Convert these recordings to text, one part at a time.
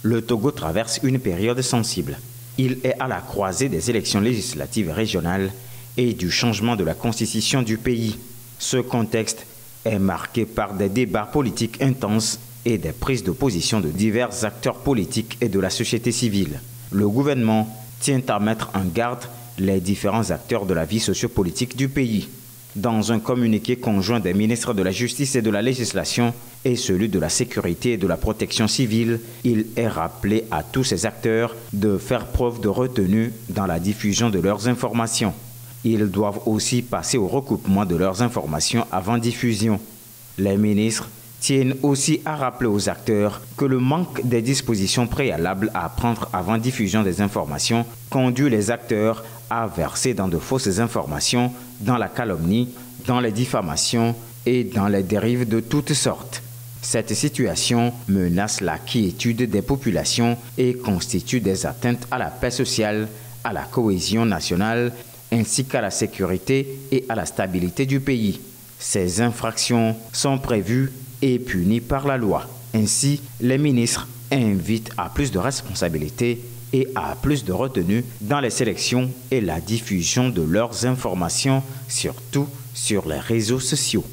Le Togo traverse une période sensible. Il est à la croisée des élections législatives régionales et du changement de la constitution du pays. Ce contexte est marqué par des débats politiques intenses et des prises de position de divers acteurs politiques et de la société civile. Le gouvernement tient à mettre en garde les différents acteurs de la vie sociopolitique du pays. Dans un communiqué conjoint des ministres de la Justice et de la Législation et celui de la Sécurité et de la Protection civile, il est rappelé à tous ces acteurs de faire preuve de retenue dans la diffusion de leurs informations. Ils doivent aussi passer au recoupement de leurs informations avant diffusion. Les ministres tiennent aussi à rappeler aux acteurs que le manque des dispositions préalables à prendre avant diffusion des informations conduit les acteurs à verser dans de fausses informations, dans la calomnie, dans les diffamations et dans les dérives de toutes sortes. Cette situation menace la quiétude des populations et constitue des atteintes à la paix sociale, à la cohésion nationale, ainsi qu'à la sécurité et à la stabilité du pays. Ces infractions sont prévues et punies par la loi. Ainsi, les ministres invitent à plus de responsabilité et à plus de retenue dans les sélections et la diffusion de leurs informations, surtout sur les réseaux sociaux.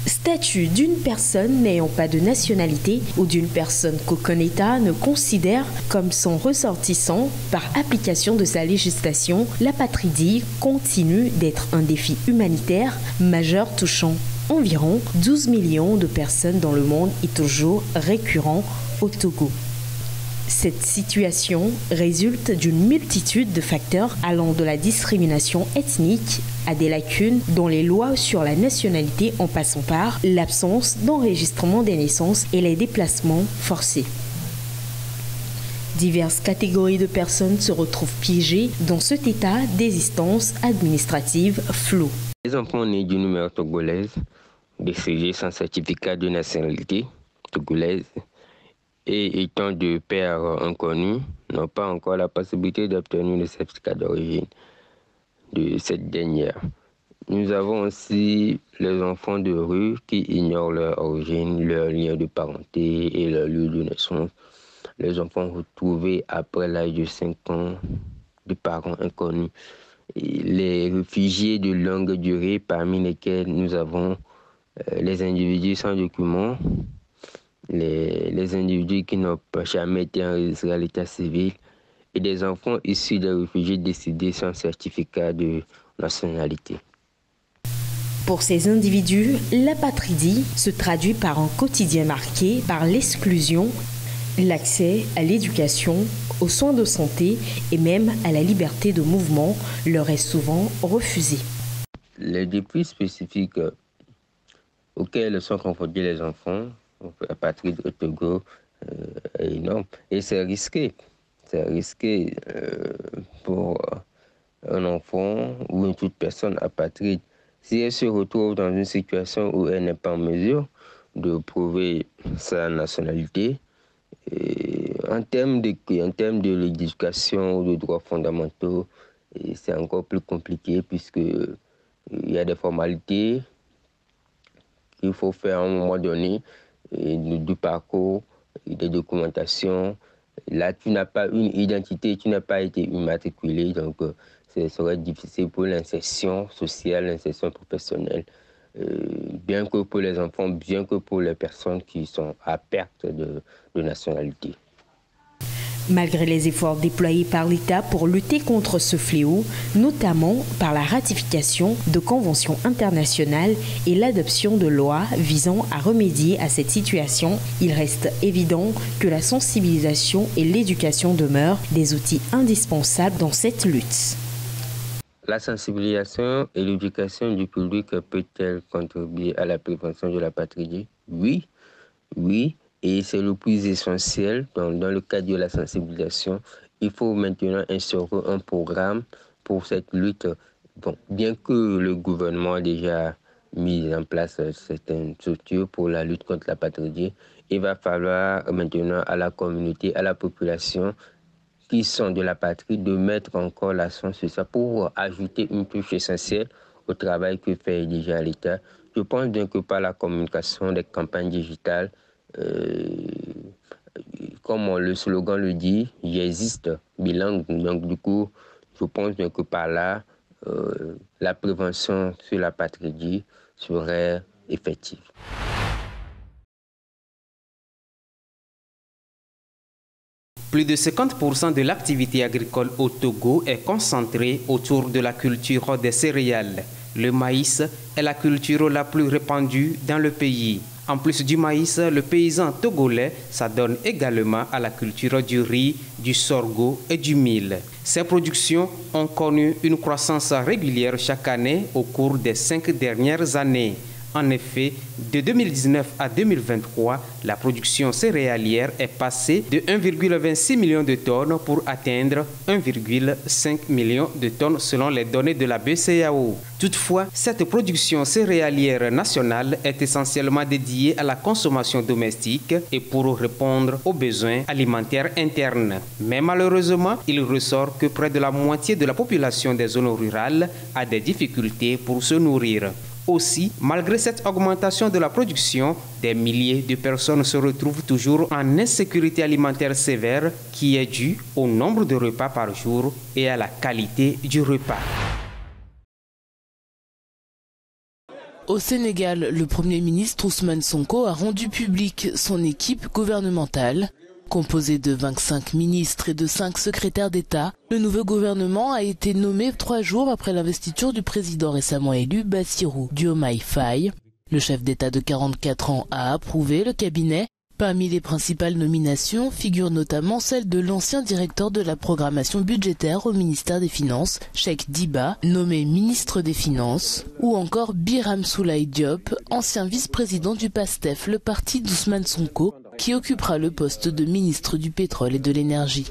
Statut d'une personne n'ayant pas de nationalité ou d'une personne qu'aucun État ne considère comme son ressortissant par application de sa législation, l'apatridie continue d'être un défi humanitaire majeur touchant environ 12 millions de personnes dans le monde et toujours récurrent au Togo. Cette situation résulte d'une multitude de facteurs allant de la discrimination ethnique à des lacunes dans les lois sur la nationalité en passant par l'absence d'enregistrement des naissances et les déplacements forcés. Diverses catégories de personnes se retrouvent piégées dans cet état d'existence administrative flou. Les enfants nés d'une mère togolaise, décédés sans certificat de nationalité togolaise, et étant de pères inconnus, n'ont pas encore la possibilité d'obtenir le certificat d'origine de cette dernière. Nous avons aussi les enfants de rue qui ignorent leur origine, leur lien de parenté et leur lieu de naissance. Les enfants retrouvés après l'âge de 5 ans de parents inconnus. Et les réfugiés de longue durée, parmi lesquels nous avons les individus sans documents, les individus qui n'ont jamais été enregistrés à l'état civil et des enfants issus des réfugiés décédés sans certificat de nationalité. Pour ces individus, l'apatridie se traduit par un quotidien marqué par l'exclusion, l'accès à l'éducation, aux soins de santé et même à la liberté de mouvement leur est souvent refusé. Les défis spécifiques auxquels sont confrontés les enfants apatrides au Togo est énorme et c'est risqué. C'est risqué pour un enfant ou une toute personne apatride. Si elle se retrouve dans une situation où elle n'est pas en mesure de prouver sa nationalité, et en termes de l'éducation ou de droits fondamentaux, c'est encore plus compliqué puisque il y a des formalités qu'il faut faire à un moment donné, du parcours, des documentations. Là, tu n'as pas une identité, tu n'as pas été immatriculé, donc ce serait difficile pour l'insertion sociale, l'insertion professionnelle, bien que pour les enfants, bien que pour les personnes qui sont à perte de nationalité. Malgré les efforts déployés par l'État pour lutter contre ce fléau, notamment par la ratification de conventions internationales et l'adoption de lois visant à remédier à cette situation, il reste évident que la sensibilisation et l'éducation demeurent des outils indispensables dans cette lutte. La sensibilisation et l'éducation du public peut-elle contribuer à la prévention de l'apatridie? Oui, oui. Et c'est le plus essentiel dans le cadre de la sensibilisation. Il faut maintenant instaurer un programme pour cette lutte. Bon, bien que le gouvernement a déjà mis en place certaines structures pour la lutte contre l'apatridie, il va falloir maintenant à la communauté, à la population qui sont de la patrie, de mettre encore l'accent sur ça pour ajouter une touche essentielle au travail que fait déjà l'État. Je pense bien que par la communication des campagnes digitales, comme le slogan le dit, j'existe bilingue. Donc du coup, je pense bien que par là, la prévention sur l'apatridie serait effective. Plus de 50% de l'activité agricole au Togo est concentrée autour de la culture des céréales. Le maïs est la culture la plus répandue dans le pays. En plus du maïs, le paysan togolais s'adonne également à la culture du riz, du sorgho et du mil. Ces productions ont connu une croissance régulière chaque année au cours des 5 dernières années. En effet, de 2019 à 2023, la production céréalière est passée de 1,26 million de tonnes pour atteindre 1,5 million de tonnes selon les données de la BCEAO. Toutefois, cette production céréalière nationale est essentiellement dédiée à la consommation domestique et pour répondre aux besoins alimentaires internes. Mais malheureusement, il ressort que près de la moitié de la population des zones rurales a des difficultés pour se nourrir. Aussi, malgré cette augmentation de la production, des milliers de personnes se retrouvent toujours en insécurité alimentaire sévère qui est due au nombre de repas par jour et à la qualité du repas. Au Sénégal, le Premier ministre Ousmane Sonko a rendu public son équipe gouvernementale. Composé de 25 ministres et de 5 secrétaires d'État, le nouveau gouvernement a été nommé 3 jours après l'investiture du président récemment élu Bassirou Diomaye Faye. Le chef d'État de 44 ans a approuvé le cabinet. Parmi les principales nominations figure notamment celle de l'ancien directeur de la programmation budgétaire au ministère des Finances, Cheikh Diba, nommé ministre des Finances, ou encore Biram Soulaye Diop, ancien vice-président du PASTEF, le parti d'Ousmane Sonko, qui occupera le poste de ministre du Pétrole et de l'Énergie.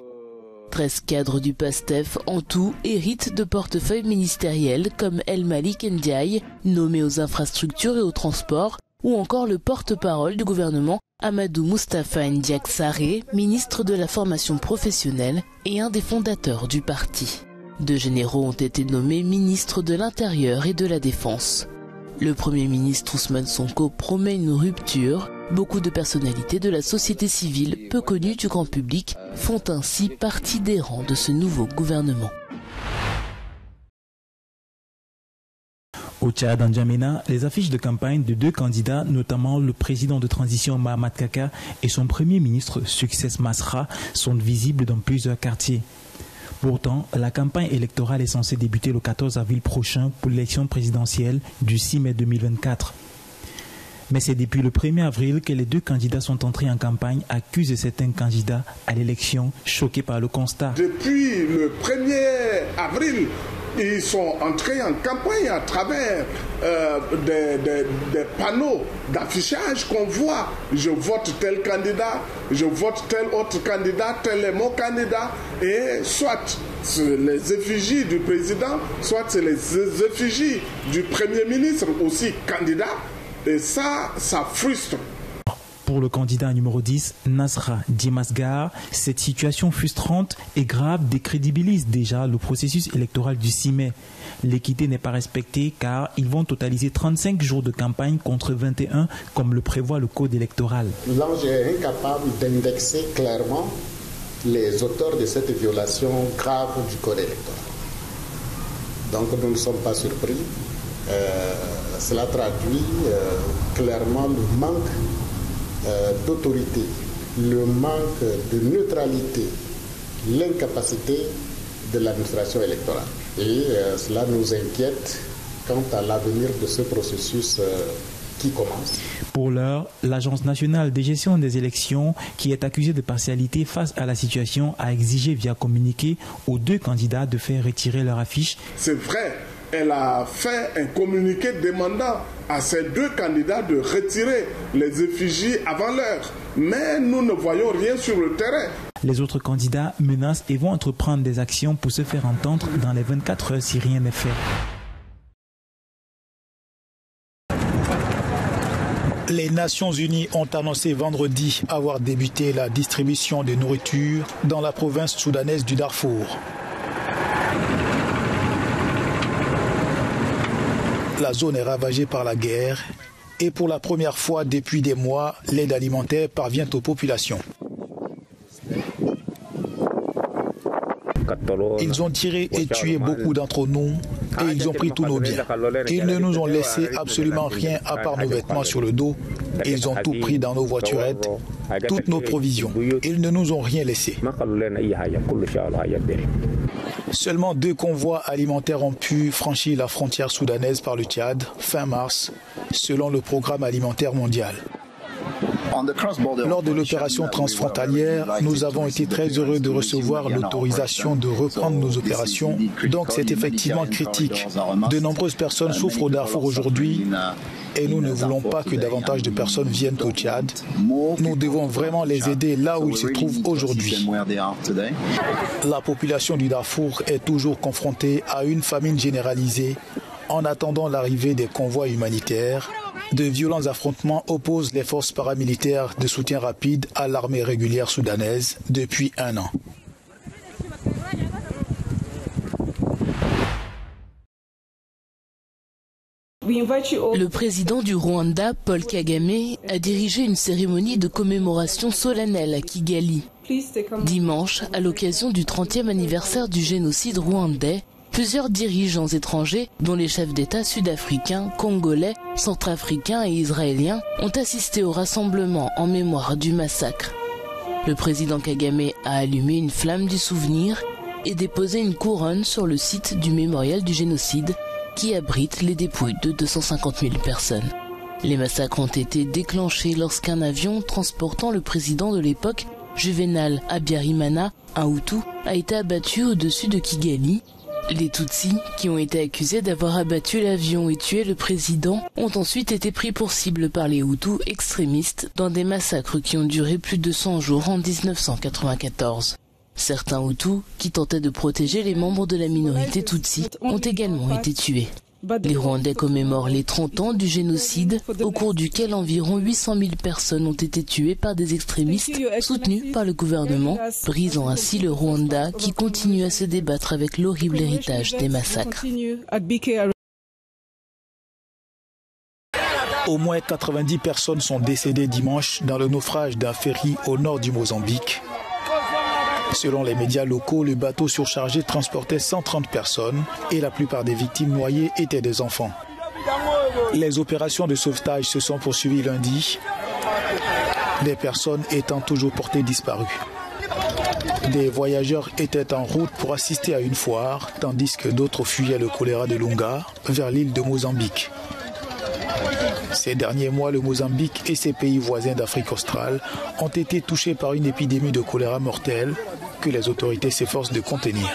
13 cadres du PASTEF en tout héritent de portefeuilles ministériels comme El Malik Ndiaye, nommé aux infrastructures et aux transports, ou encore le porte-parole du gouvernement Amadou Moustapha Ndiak Sarré, ministre de la formation professionnelle et un des fondateurs du parti. 2 généraux ont été nommés ministres de l'Intérieur et de la Défense. Le Premier ministre Ousmane Sonko promet une rupture. Beaucoup de personnalités de la société civile, peu connues du grand public, font ainsi partie des rangs de ce nouveau gouvernement. Au Tchad, en N'Djamena, les affiches de campagne de 2 candidats, notamment le président de transition Mahamat Kaka et son premier ministre Success Masra, sont visibles dans plusieurs quartiers. Pourtant, la campagne électorale est censée débuter le 14 avril prochain pour l'élection présidentielle du 6 mai 2024. Mais c'est depuis le 1er avril que les 2 candidats sont entrés en campagne, accusent certains candidats à l'élection, choqués par le constat. Depuis le 1er avril, ils sont entrés en campagne à travers des panneaux d'affichage qu'on voit. Je vote tel candidat, je vote tel autre candidat, tel est mon candidat. Et soit c'est les effigies du président, soit c'est les effigies du Premier ministre aussi candidat. Et ça frustre. Pour le candidat numéro 10, Nasra Dimasgar, cette situation frustrante et grave décrédibilise déjà le processus électoral du 6 mai. L'équité n'est pas respectée car ils vont totaliser 35 jours de campagne contre 21 comme le prévoit le code électoral. L'ange est incapable d'indexer clairement les auteurs de cette violation grave du code électoral. Donc nous ne sommes pas surpris. Cela traduit clairement le manque d'autorité, le manque de neutralité, l'incapacité de l'administration électorale. Et cela nous inquiète quant à l'avenir de ce processus qui commence. Pour l'heure, l'Agence nationale de gestion des élections, qui est accusée de partialité face à la situation, a exigé via communiqué aux 2 candidats de faire retirer leur affiche. C'est vrai. Elle a fait un communiqué demandant à ces 2 candidats de retirer les effigies avant l'heure. Mais nous ne voyons rien sur le terrain. Les autres candidats menacent et vont entreprendre des actions pour se faire entendre dans les 24 heures si rien n'est fait. Les Nations Unies ont annoncé vendredi avoir débuté la distribution de nourriture dans la province soudanaise du Darfour. La zone est ravagée par la guerre et pour la première fois depuis des mois, l'aide alimentaire parvient aux populations. Ils ont tiré et tué beaucoup d'entre nous et ils ont pris tous nos biens. Ils ne nous ont laissé absolument rien à part nos vêtements sur le dos. Ils ont tout pris dans nos voiturettes, toutes nos provisions. Ils ne nous ont rien laissé. Seulement 2 convois alimentaires ont pu franchir la frontière soudanaise par le Tchad fin mars, selon le Programme alimentaire mondial. Lors de l'opération transfrontalière, nous avons été très heureux de recevoir l'autorisation de reprendre nos opérations. Donc c'est effectivement critique. De nombreuses personnes souffrent au Darfour aujourd'hui et nous ne voulons pas que davantage de personnes viennent au Tchad. Nous devons vraiment les aider là où ils se trouvent aujourd'hui. La population du Darfour est toujours confrontée à une famine généralisée en attendant l'arrivée des convois humanitaires. De violents affrontements opposent les forces paramilitaires de soutien rapide à l'armée régulière soudanaise depuis 1 an. Le président du Rwanda, Paul Kagame, a dirigé une cérémonie de commémoration solennelle à Kigali. Dimanche, à l'occasion du 30e anniversaire du génocide rwandais, plusieurs dirigeants étrangers, dont les chefs d'État sud-africains, congolais, centrafricains et israéliens, ont assisté au rassemblement en mémoire du massacre. Le président Kagame a allumé une flamme du souvenir et déposé une couronne sur le site du mémorial du génocide qui abrite les dépouilles de 250 000 personnes. Les massacres ont été déclenchés lorsqu'un avion transportant le président de l'époque, Juvenal Habyarimana, un Hutu, a été abattu au-dessus de Kigali. Les Tutsis, qui ont été accusés d'avoir abattu l'avion et tué le président, ont ensuite été pris pour cible par les Hutus extrémistes dans des massacres qui ont duré plus de 100 jours en 1994. Certains Hutus, qui tentaient de protéger les membres de la minorité Tutsi, ont également été tués. Les Rwandais commémorent les 30 ans du génocide, au cours duquel environ 800 000 personnes ont été tuées par des extrémistes soutenus par le gouvernement, brisant ainsi le Rwanda qui continue à se débattre avec l'horrible héritage des massacres. Au moins 90 personnes sont décédées dimanche dans le naufrage d'un ferry au nord du Mozambique. Selon les médias locaux, le bateau surchargé transportait 130 personnes et la plupart des victimes noyées étaient des enfants. Les opérations de sauvetage se sont poursuivies lundi, des personnes étant toujours portées disparues. Des voyageurs étaient en route pour assister à une foire, tandis que d'autres fuyaient le choléra de Lunga vers l'île de Mozambique. Ces derniers mois, le Mozambique et ses pays voisins d'Afrique australe ont été touchés par une épidémie de choléra mortelle que les autorités s'efforcent de contenir.